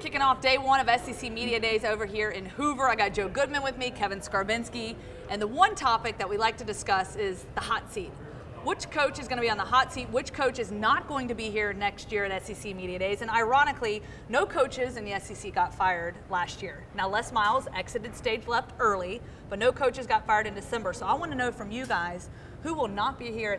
Kicking off day one of SEC Media Days over here in Hoover. I got Joe Goodman with me, Kevin Scarbinsky, and the one topic that we like to discuss is the hot seat. Which coach is going to be on the hot seat? Which coach is not going to be here next year at SEC Media Days? And ironically, no coaches in the SEC got fired last year. Now, Les Miles exited stage left early, but no coaches got fired in December. So I want to know from you guys, who will not be here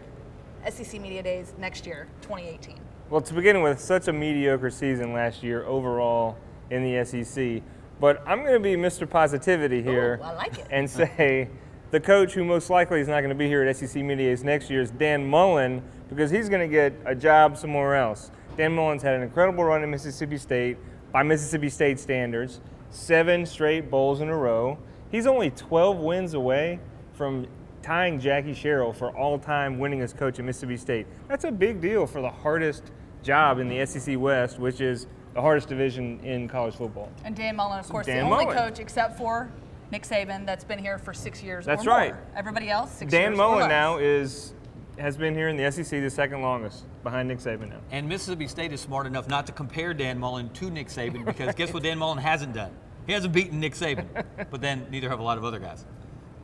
at SEC Media Days next year, 2018? Well, to begin with, such a mediocre season last year overall in the SEC. But I'm going to be Mr. Positivity here. Ooh, I like it. And say the coach who most likely is not going to be here at SEC Media Days next year is Dan Mullen, because he's going to get a job somewhere else. Dan Mullen's had an incredible run at Mississippi State by Mississippi State standards, 7 straight bowls in a row. He's only 12 wins away from tying Jackie Sherrill for all-time winningest coach at Mississippi State. That's a big deal for the hardest job in the SEC West, which is the hardest division in college football. And Dan Mullen, of course, the only coach except for Nick Saban that's been here for 6 years or more. That's right. Everybody else, 6 years Dan or Mullen less. now has been here in the SEC the second longest, behind Nick Saban now. And Mississippi State is smart enough not to compare Dan Mullen to Nick Saban, because guess what Dan Mullen hasn't done? He hasn't beaten Nick Saban, but then neither have a lot of other guys.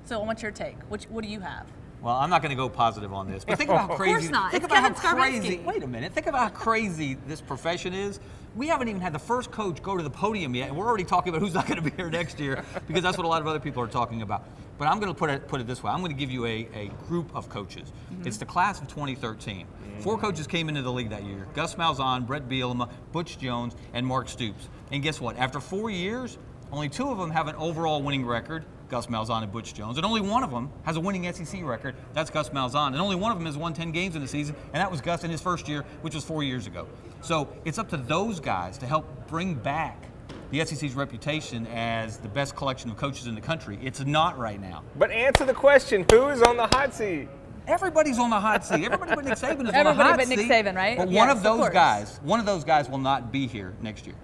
So what's your take? What do you have? Well, I'm not going to go positive on this, but think about how crazy. Of course not. Think It's about Kevin how crazy. Scarbinsky. Wait a minute. Think about how crazy this profession is. We haven't even had the first coach go to the podium yet, and we're already talking about who's not going to be here next year, because that's what a lot of other people are talking about. But I'm going to put it this way. I'm going to give you a group of coaches. It's the class of 2013. 4 coaches came into the league that year: Gus Malzahn, Brett Bielema, Butch Jones, and Mark Stoops. And guess what? After 4 years, only 2 of them have an overall winning record, Gus Malzahn and Butch Jones, and only one of them has a winning SEC record. That's Gus Malzahn, and only one of them has won 10 games in the season, and that was Gus in his first year, which was 4 years ago. So it's up to those guys to help bring back the SEC's reputation as the best collection of coaches in the country. It's not right now. But answer the question, who is on the hot seat? Everybody's on the hot seat. Everybody but Nick Saban is on the hot seat. Everybody but Nick Saban, right? But Yes, one of those course. one of those guys will not be here next year.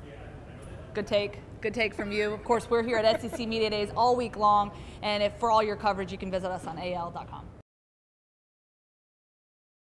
Good take. Good take from you. Of course, we're here at SEC Media Days all week long, and for all your coverage, you can visit us on AL.com.